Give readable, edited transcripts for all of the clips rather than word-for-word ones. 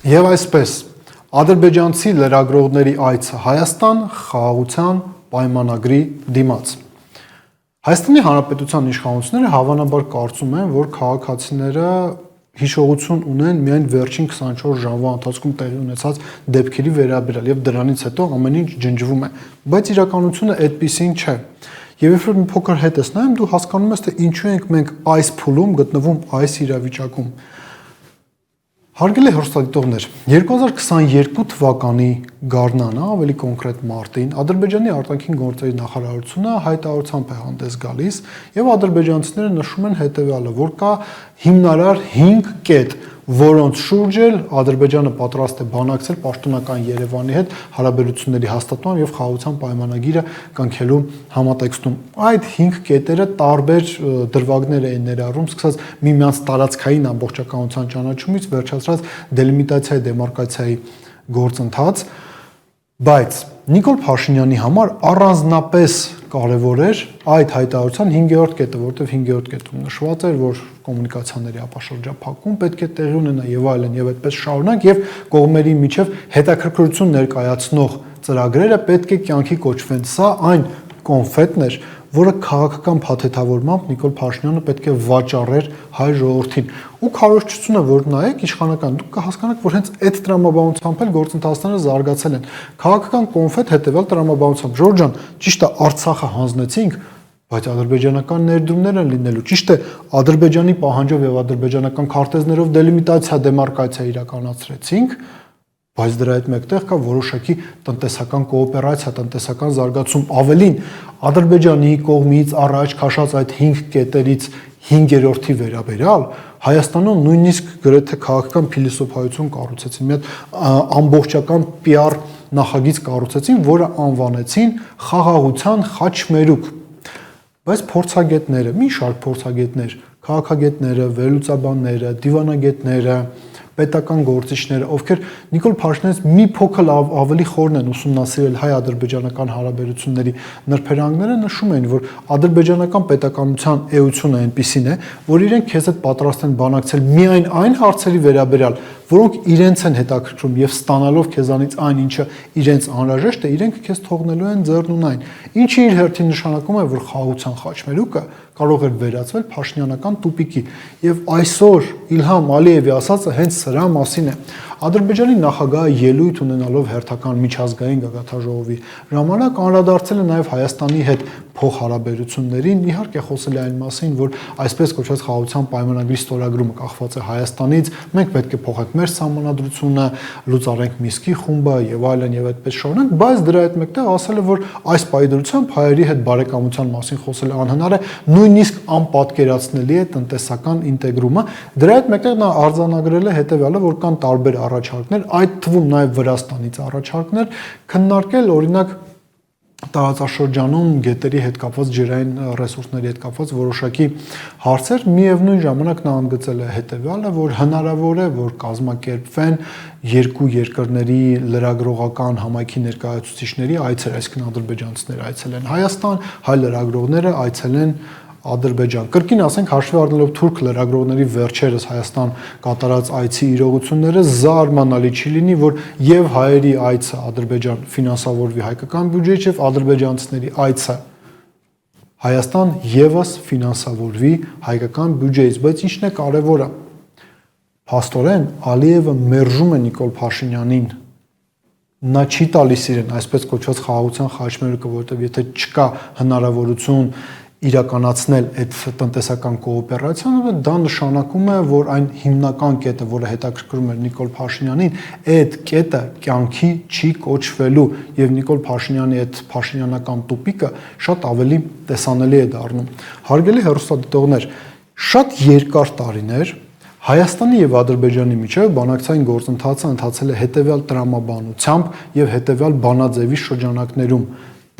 Եվ այսպես, ադրբեջանցի լրագրողների այցը Հայաստան խաղաղության պայմանագրի դիմաց։ Հայաստանի Հանրապետության իշխանությունները հավանաբար կարծում են, որ քաղաքացիները հիշողություն ունեն միայն վերջին 24 ժամվա ընթացքում տեղի ունեցած դեպքերի վերաբերյալ եւ դրանից հետո ամեն ինչ ջնջվում է, բայց իրականությունը այդպիսին չէ։ Եվ երբ որ մի փոքր հետ ես նայում, դու հասկանում ես, թե ինչու ենք մենք այս փուլում գտնվում այս իրավիճակում։ Հարգելի հեռուստադիտողներ, 2022 թվականի գարնանը, ավելի կոնկրետ մարտին, Ադրբեջանի արտաքին գործերի նախարարությունը հայտարարությամբ է հանդես գալիս եւ ադրբեջանցիները նշում են հետեւյալը, որ կա հիմնարար 5 կետ, որոնց շուրջ էլ Ադրբեջանը պատրաստ է բանակցել պաշտոնական Երևանի հետ հարաբերությունների հաստատման եւ խաղաղության պայմանագիրը կնքելու համատեքստում։ Այդ 5 կետերը տարբեր դրվագներ էին ներառում, սկսած միմյանց տարածքային ամբողջականության ճանաչումից վերջացրած դելիմիտացիայի, դեմարկացիայի գործընթաց, բայց Նիկոլ Փաշինյանի համար առանձնապես կարևոր էր այդ հայտարարության 5-րդ կետը, որտեղ 5-րդ կետում նշված էր, որ կոմունիկացիաների ապաշրջափակում պետք է տեղի ունենա եւ այլն եւ այդպես շարունակ եւ կողմերի միջև հետաքրքրություն ներկայացնող ծրագրերը պետք է կյանքի կոչվեն։ Սա այն կոնֆետն էր, որը քաղաքական փաթեթավորմամբ Նիկոլ Փաշինյանը պետք է վաճառեր հայ ժողովրդին։ Ու քարոզչությունը, որ նայեք իշխանական, դուք կհասկանաք, որ հենց այդ տրամաբանությամբ էլ գործընթացները զարգացել են։ Քաղաքական կոնֆետ հետեւյալ տրամաբանությամբ, Ժորժ ջան, ճիշտ է, Արցախը հանձնեցինք, բայց ադրբեջանական ներդրումներ են լինելու։ Ճիշտ է, Ադրբեջանի պահանջով եւ ադրբեջանական քարտեզներով դելիմիտացիա, դեմարկացիա իրականացրեցինք, բայց դրա հետ մեկտեղ կա որոշակի տնտեսական կոոպերացիա, տնտեսական զարգացում։ Ավելին, Ադրբեջանի կողմից առաջ քաշած այդ 5 կետերից 5-րդի վերաբերյալ Հայաստանում նույնիսկ գրեթե քաղաքական փիլիսոփայություն կառուցեցին, մի հատ ամբողջական PR նախագիծ կառուցեցին, որը անվանեցին խաղաղության խաչմերուկ։ Բայց փորձագետները, մի շարք փորձագետներ, քաղաքագետները, վերլուծաբանները, դիվանագետները, պետական գործիչները, ովքեր Նիկոլ Փաշինյանից մի փոքր ավելի խորն են ուսումնասիրել հայ-ադրբեջանական հարաբերությունների նրբերանգները, նշում են, որ ադրբեջանական պետականության էությունը այնպիսին է, որ իրենք քեզ հետ պատրաստ են բանակցել միայն այն հարցերի վերաբերյալ, որոնք իրենց են հետաքրքրում եւ ստանալով քեզանից այն, ինչը իրենց անհրաժեշտ է, իրենք քեզ թողնելու են ձեռնունայն։ Ինչը իր հերթին նշանակում է, որ խաղաղության խաչմերուկը կարող էր վերածվել փաշինյանական տուպիկի։ Եվ այսօր Իլհամ Ալիևի ասածը հենց սրա մասին է։ Ադրբեջանի նախագահը ելույթ ունենալով հերթական միջազգային գագաթնաժողովի ժամանակ անդրադարձել է նաև Հայաստանի հետ փոխհարաբերություններին, իհարկե խոսել է այն մասին, որ այսպես կոչված խաղաղության պայմանագրի ստորագրումը կախված է Հայաստանից, մենք պետք է փոխենք մեր սահմանադրությունը, լուծարենք Միսկի խումբը եւ այլն եւ այդպես շարունակ, բայց դրա հետ մեկտեղ ասել է, որ այս պայմանությամբ հայերի հետ բարեկամության մասին խոսել անհնար է, նույնիսկ անպատկերացնելի է տնտեսական ինտեգրումը։ Դրա հետ մեկտեղ նա արձանագրել է հետեւյալը, որ կան տարբեր առաջարկներ, այդ թվում նաև Վրաստանից առաջարկներ, քննարկել օրինակ տարածաշրջանում գետերի հետ կապված ջրային ռեսուրսների հետ կապված որոշակի հարցեր, միևնույն ժամանակ նա ընդգծել է հետեւյալը, որ հնարավոր է, որ կազմակերպվեն երկու երկրների լրագրողական համայնքի ներկայացուցիչների այցեր, այսինքն ադրբեջանցիներ այցելեն Հայաստան, հայ լրագրողները այցելեն Ադրբեջան։ Կրկին ասենք, հաշվի առնելով թուրք լրագրողների վերջերս Հայաստան կատարած այցի իրողությունները, զարմանալի չի լինի, որ եւ հայերի այցը Ադրբեջան ֆինանսավորվի հայկական բյուջեից եւ ադրբեջանցիների այցը Հայաստան եւս ֆինանսավորվի հայկական բյուջեից, բայց ինչն է կարևորը։ Փաստորեն Ալիևը մերժում է Նիկոլ Փաշինյանին։ Նա չի տալիս իրեն այսպես կոչված խաղաղության խաչմերուկը, որովհետեւ եթե չկա հնարավորություն իրականացնել այդ տնտեսական կոոպերացիան, դա նշանակում է, որ այն հիմնական կետը, որը հետաքրքրում էր Նիկոլ Փաշինյանին, այդ կետը կյանքի չի կոչվելու եւ Նիկոլ Փաշինյանի այդ փաշինյանական տուպիկը շատ ավելի տեսանելի է դառնում։ Հարգելի հեռուստադիտողներ, շատ երկար տարիներ Հայաստանի եւ Ադրբեջանի միջև բանակցային գործընթացը ընթացել է հետեւյալ տրամաբանությամբ եւ հետեւյալ բանաձևի շրջանակներում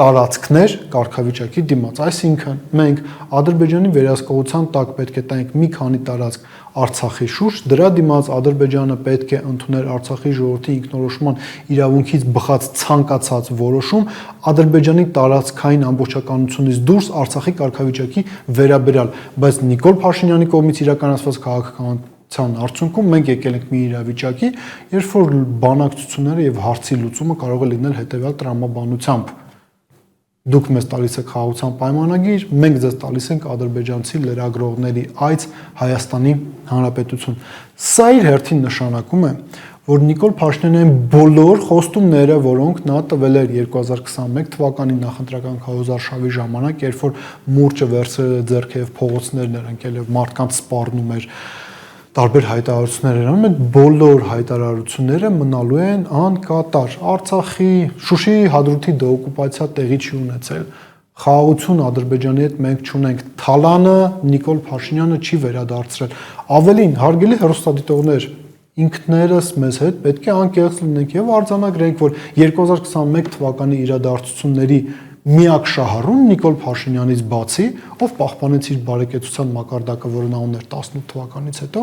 տարածքներ կարգավիճակի դիմաց, այսինքն մենք Ադրբեջանի վերահսկողության տակ պետք է տանք մի քանի տարածք Արցախի շուրջ, դրա դիմաց Ադրբեջանը պետք է ընդուներ Արցախի ժողովրդի ինքնորոշման իրավունքից բխած ցանկացած որոշում Ադրբեջանի տարածքային ամբողջականությունից դուրս Արցախի կարգավիճակի վերաբերյալ, բայց Նիկոլ Փաշինյանի կողմից իրականացված քաղաքական արդյունքում մենք եկել ենք մի իրավիճակի, երբ որ բանակցությունները եւ հարցի լուծումը կարող է լինել հետեւյալ տրամաբանությամբ. դուք մեզ տալիս եք խաղաղության պայմանագիր, մենք ձեզ տալիս ենք ադրբեջանցի լրագրողների այց Հայաստանի Հանրապետություն։ Սա իր հերթին նշանակում է, որ Նիկոլ Փաշինյանի բոլոր խոստումները, որոնք նա տվել էր 2021 թվականի նախընտրական քարոզարշավի ժամանակ, երբ որ մուրճը վերցրել է ձեռքը եւ փողոցներն էր ընկել եւ մարդկանց սպառնում էր, տարբեր հայտարարություններ էր անում, այդ բոլոր հայտարարությունները մնալու են անկատար։ Արցախի, Շուշիի հադրութի դեօկուպացիա տեղի չի ունեցել։ Խաղաղություն Ադրբեջանի հետ մենք չունենք։ Թալանը Նիկոլ Փաշինյանը չի վերադարձրել։ Ավելին, հարգելի հեռուստադիտողներ, ինքներս մեզ հետ պետք է անկեղծ լինենք եւ արձանագրենք, որ 2021 թվականի իրադարձությունների միակ շահառուն Նիկոլ Փաշինյանից բացի, ով պահպանեց իր բարեկեցության մակարդակը, որը նա ուներ 18 թվականից հետո,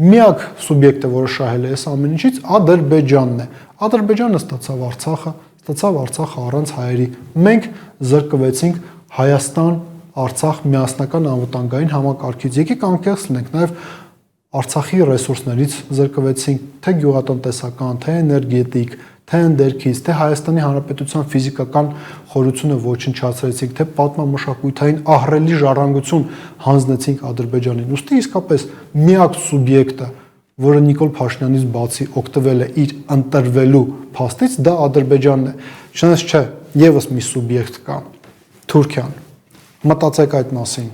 միակ սուբյեկտը, որը շահել է այս ամեն ինչից, Ադրբեջանն է։ Ադրբեջանը ստացավ Արցախը առանց հայերի։ Մենք զրկվեցինք Հայաստան-Արցախ միասնական անվտանգային համակարգից։ Եկեք անկեղծ լինենք, նաեւ Արցախի ռեսուրսներից զրկվեցինք, թե գյուղատնտեսական, թե էներգետիկ, թե ընդերքից, թե Հայաստանի Հանրապետության ֆիզիկական խորությունը ոչնչացրեցինք, թե պատմամշակութային ահռելի ժառանգություն հանձնեցինք Ադրբեջանին։ Ուստի իսկապես միակ սուբյեկտը, որը Նիկոլ Փաշինյանից բացի օգտվել է իր ընտրվելու փաստից, դա Ադրբեջանն է։ Չնայած չէ, եւս մի սուբյեկտ կա՝ Թուրքիան։ Մտածեք այդ մասին։